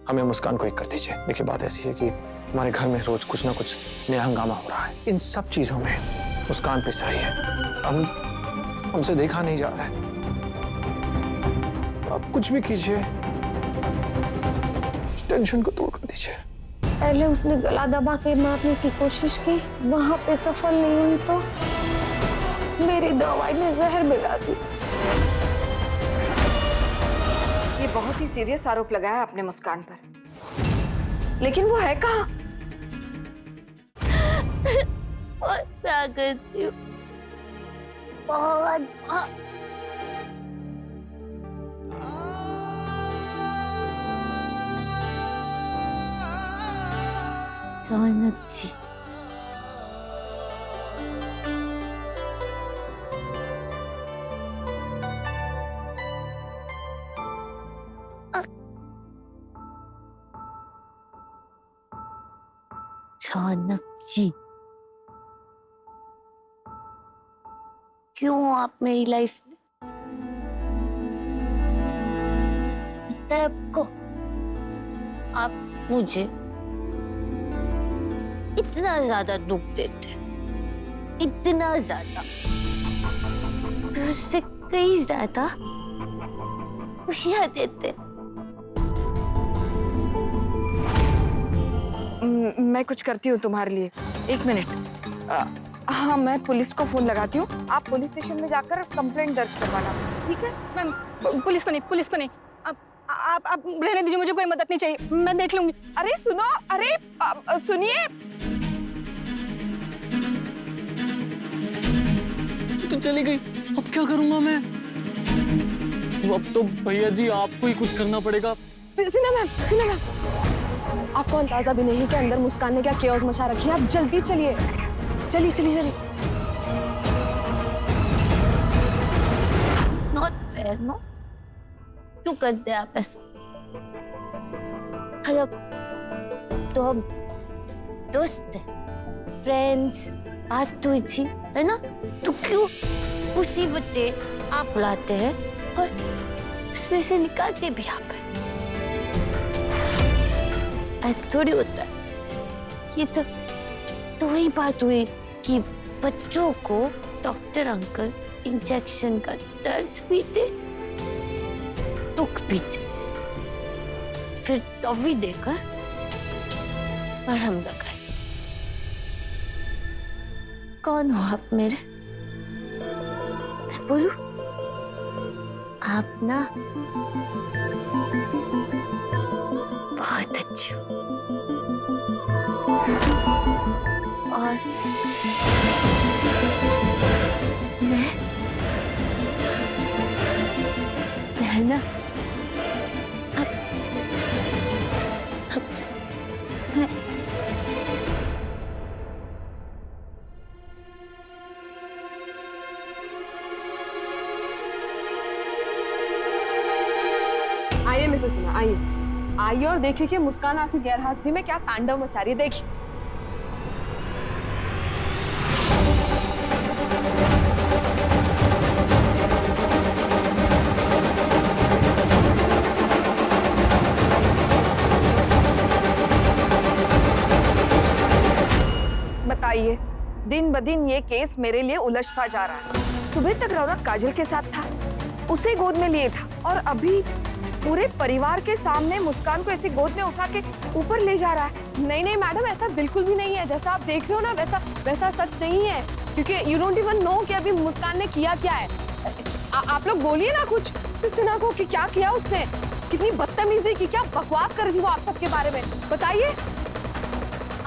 हमें मुस्कान को एक कर दीजिए। देखिए बात ऐसी है कि हमारे घर में रोज कुछ ना कुछ नया हंगामा हो रहा है। इन सब चीजों में मुस्कान पिस रही है। हमसे देखा नहीं जा रहा है। आप कुछ भी कीजिए, टेंशन को दूर कर दीजिए। पहले उसने गला दबा के मारने की कोशिश की, वहां पे सफल नहीं हुई तो मेरी दवाई में जहर मिला दी। ये बहुत ही सीरियस आरोप लगाया आपने मुस्कान पर, लेकिन वो है कहाँ? बहुत ताकत थी, बहुत। रौनक जी, रौनक जी, क्यों आप मेरी लाइफ में? पता है आपको, आप मुझे इतना ज्यादा दुख देते, इतना ज्यादा, उससे कई ज्यादा खुशियां देते। मैं कुछ करती हूँ तुम्हारे लिए। 1 मिनट। हाँ, मैं पुलिस को फोन लगाती हूँ। आप पुलिस स्टेशन में जाकर कंप्लेंट दर्ज करवाना, ठीक है? मैम, पुलिस को नहीं। आप रहने दीजिए, मुझे कोई मदद नहीं चाहिए, मैं देख लूंगी। अरे सुनो, अरे सुनिए। तो चली गई, अब क्या करूंगा मैं? अब तो भैया जी आपको ही कुछ करना पड़ेगा। सीना मैम, आपको अंदाजा भी नहीं कि अंदर मुस्कान ने क्या केओस मचा रखी है। आप जल्दी चलिए। Not fair, no? क्यों करते आप ऐसा? और अब तो हम दोस्त हैं, फ्रेंड्स, बात हुई थी, है ना? तो क्यों मुसीबतें आप उड़ाते हैं और उसमें से निकालते भी आप हैं? ऐसा थोड़ी होता है। ये तो वही बात हुई कि बच्चों को डॉक्टर अंकल इंजेक्शन का दर्द भी दे, दुख भी दे, फिर दवाई देकर मरहम लगाए। कौन हो आप मेरे? मैं बोलूं? आप ना बहुत अच्छे हो। और मैं ना अब मैं आइए मिसेस सिन्हा, आइए और देखिए कि मुस्कान आपकी गैरहाजिरी में क्या तांडव मचा रही है। देखिए। बताइए, दिन ब दिन ये केस मेरे लिए उलझता जा रहा है। सुबह तक रौनक काजल के साथ था, उसे गोद में लिए था, और अभी पूरे परिवार के सामने मुस्कान को ऐसे गोद में उठा के ऊपर ले जा रहा है। नहीं मैडम, ऐसा बिल्कुल भी नहीं है। जैसा आप देख रहे हो ना, वैसा सच नहीं है, क्योंकि यू डोंट इवन नो कि अभी मुस्कान ने किया क्या है। आप लोग बोलिए ना कुछ सिन्हा को कि क्या किया उसने, कितनी बदतमीजी की, क्या बकवास कर रही थी वो आप सबके बारे में, बताइए।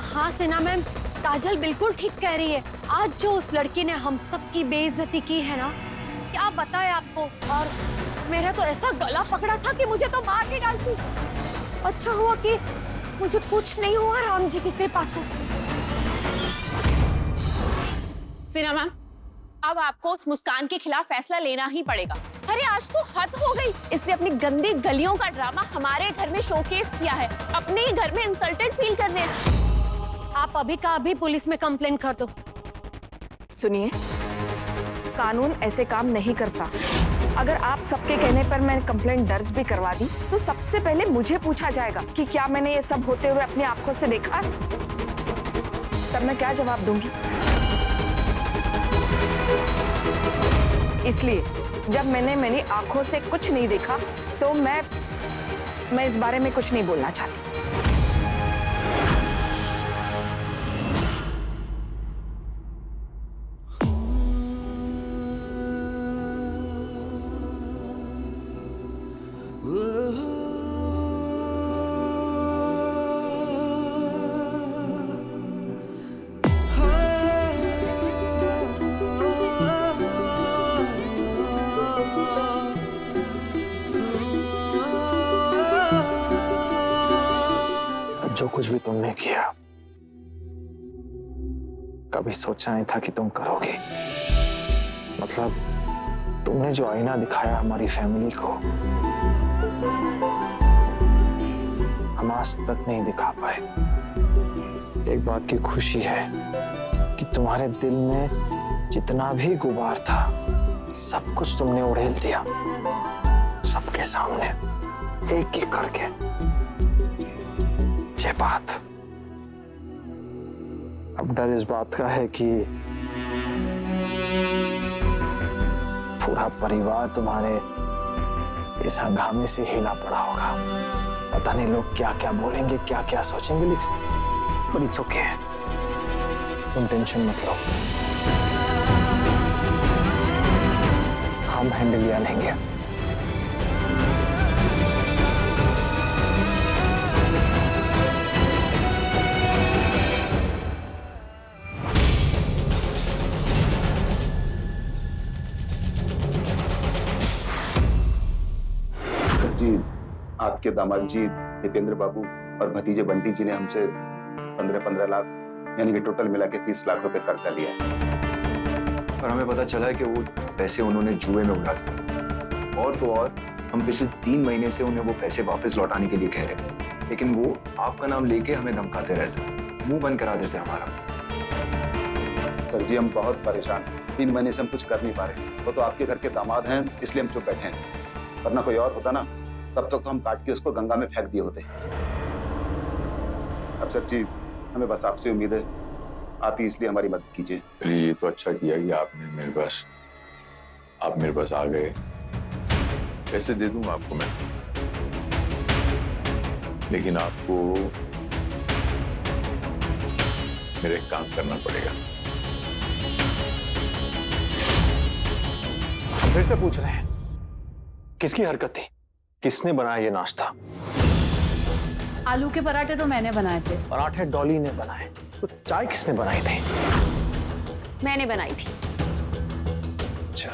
हाँ सिन्हा मैम, काजल बिल्कुल ठीक कह रही है। आज जो उस लड़की ने हम सबकी बेइज्जती की है ना, क्या बताए आपको। और मेरा तो ऐसा गला पकड़ा था कि मुझे तो मार के डालती। अच्छा हुआ कि मुझे कुछ नहीं हुआ, राम जी की कृपा से। सिन्हा मैम, अब आपको उस मुस्कान के खिलाफ फैसला लेना ही पड़ेगा। अरे आज तो हद हो गई, इसने अपनी गंदी गलियों का ड्रामा हमारे घर में शोकेस किया है, अपने ही घर में इंसल्टेड फील करने। आप अभी का अभी पुलिस में कंप्लेन कर दो। सुनिए, कानून ऐसे काम नहीं करता। अगर आप सबके कहने पर मैं कंप्लेंट दर्ज भी करवा दी तो सबसे पहले मुझे पूछा जाएगा कि क्या मैंने ये सब होते हुए अपनी आंखों से देखा, तब मैं क्या जवाब दूंगी। इसलिए जब मैंने मेरी आंखों से कुछ नहीं देखा तो मैं इस बारे में कुछ नहीं बोलना चाहती। जो कुछ भी तुमने किया कभी सोचा नहीं था कि तुम करोगे। मतलब तुमने जो आईना दिखाया हमारी फैमिली को, हम आज तक नहीं दिखा पाए। एक बात की खुशी है कि तुम्हारे दिल में जितना भी गुबार था सब कुछ तुमने उड़ेल दिया, सबके सामने एक एक करके। ये बात, अब डर इस बात का है कि पूरा परिवार तुम्हारे इस हंगामे से हिला पड़ा होगा। पता नहीं लोग क्या क्या बोलेंगे, क्या क्या सोचेंगे, लेकिन बड़ी चुके हैं। तुम टेंशन मत लो, हम हैंडल लिया लेंगे। जी, आपके दामाद जी दीपेंद्र बाबू और भतीजे बंटी जी ने हमसे 15-15 लाख यानी कि टोटल मिला के 30 लाख रुपए कर्जा लिया है। और हमें पता चला है कि वो पैसे उन्होंने जुए में उड़ा दिए। और तो और हम पिछले 3 महीने से उन्हें वो पैसे वापस लौटाने के लिए कह रहे हैं, लेकिन वो आपका नाम लेके हमें धमकाते रहते, मुंह बंद करा देते हमारा। सर जी, हम बहुत परेशान हैं। 3 महीने से हम कुछ कर नहीं पा रहे। वो तो आपके घर के दामाद हैं, इसलिए हम चुप बैठे हैं, वरना कोई और होता ना तब तक तो हम काट के उसको गंगा में फेंक दिए होते। अब सर जी, हमें बस आपसे उम्मीद है, आप ही इसलिए हमारी मदद कीजिए। ये तो अच्छा किया कि आप मेरे पास आ गए। पैसे दे दूंगा आपको मैं, लेकिन आपको मेरे एक काम करना पड़ेगा। हम फिर से पूछ रहे हैं, किसकी हरकत थी? किसने बनाया ये नाश्ता? आलू के पराठे तो मैंने बनाए थे। पराठे डॉली ने बनाए, तो चाय किसने बनाई थी? मैंने बनाई थी। अच्छा,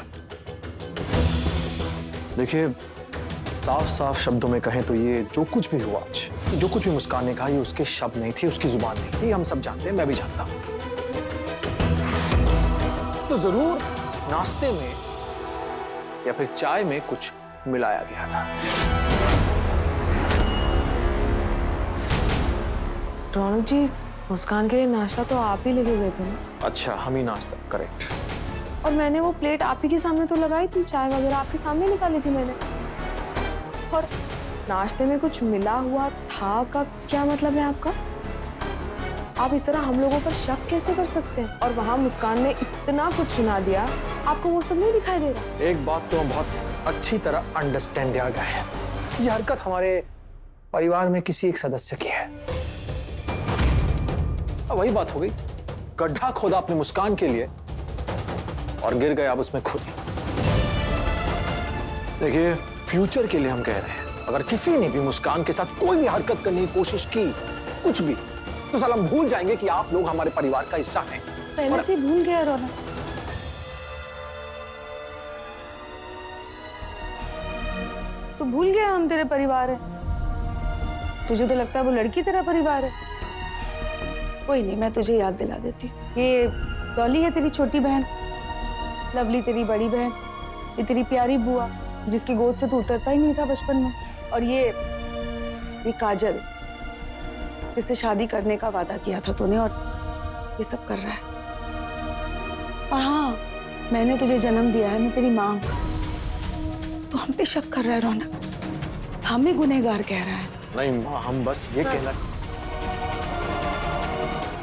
देखिए साफ साफ शब्दों में कहें तो ये जो कुछ भी हुआ आज, जो कुछ भी मुस्कान ने कहा, ये उसके शब्द नहीं थे, उसकी जुबान नहीं थी। हम सब जानते हैं, मैं भी जानता हूं। तो जरूर नाश्ते में या फिर चाय में कुछ मिलाया गया था। रोनक जी, मुस्कान के लिए नाश्ता तो आप ही लेके गए थे ना? अच्छा, हम ही नाश्ता, करेक्ट। और मैंने वो प्लेट आप ही के सामने तो लगाई थी, चाय वगैरह आपके सामने निकाली थी मैंने। और नाश्ते में कुछ मिला हुआ था का क्या मतलब है आपका? आप इस तरह हम लोगों पर शक कैसे कर सकते हैं? और वहां मुस्कान ने इतना कुछ सुना दिया, आपको वो सब नहीं दिखाई दे रहा? एक बात तो हम बहुत अच्छी तरह अंडरस्टैंड आ गए हैं, ये हरकत हमारे परिवार में किसी एक सदस्य की है। अब वही बात हो गई, गड्ढा खोदा अपने मुस्कान के लिए और गिर गए आप उसमें खुद ही। देखिए, फ्यूचर के लिए हम कह रहे हैं, अगर किसी ने भी मुस्कान के साथ कोई भी हरकत करने की कोशिश की, कुछ भी, तो साला हम भूल जाएंगे कि आप लोग हमारे परिवार का हिस्सा हैं। पहले से भूल गया रोनक। तो भूल गया हम तेरे परिवार है। तुझे तो लगता है वो लड़की तेरा परिवार है। कोई नहीं, मैं तुझे याद दिला देती। ये डॉली है तेरी छोटी बहन, लवली तेरी बड़ी बहन, ये तेरी प्यारी बुआ जिसकी गोद से तू उतरता ही नहीं था बचपन में, और ये काजल जिससे शादी करने का वादा किया था तूने, और ये सब कर रहा है। और हाँ, मैंने तुझे जन्म दिया है, मैं तेरी माँ हूं। तू हम पे शक कर रहा है रौनक, हमें गुनहगार कह रहा है। नहीं माँ, हम बस ये कहना।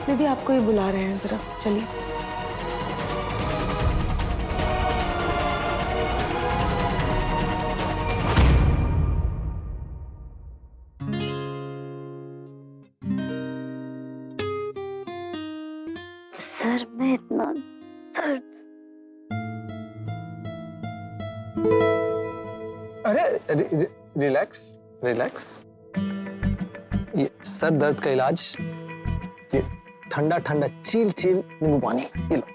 दीदी आपको ही बुला रहे हैं, जरा चलिए। सर में इतना दर्द। अरे रिलैक्स रिलैक्स। ये सर दर्द का इलाज, ये ठंडा ठंडा चील चील नींबू पानी, ये लो।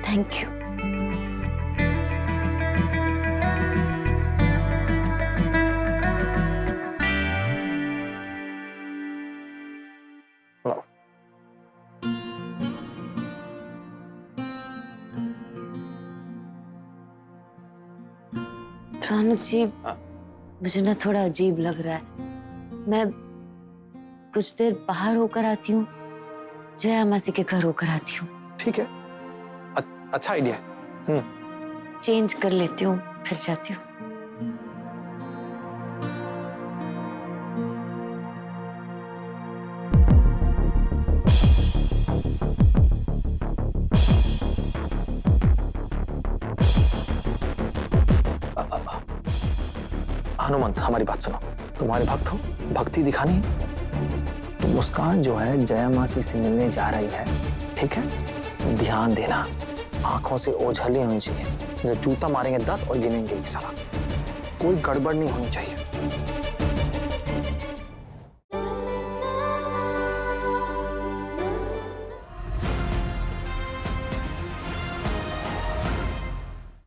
Thank you. लो। रौनक जी, मुझे ना थोड़ा अजीब लग रहा है। मैं कुछ देर बाहर होकर आती हूँ, जया मासी के घर होकर आती हूँ। ठीक है, अच्छा आइडिया है। चेंज कर लेती हूँ, फिर जाती हूँ। हनुमंत, हमारी बात सुनो। तुम्हारे भक्त हो, भक्ति दिखानी है तो मुस्कान जो है जया मासी से मिलने जा रही है, ठीक है? ध्यान देना, आंखों से ओझल ही होनी चाहिए। जूता मारेंगे 10 और गिनेंगे 1 सारा। कोई गड़बड़ नहीं होनी चाहिए।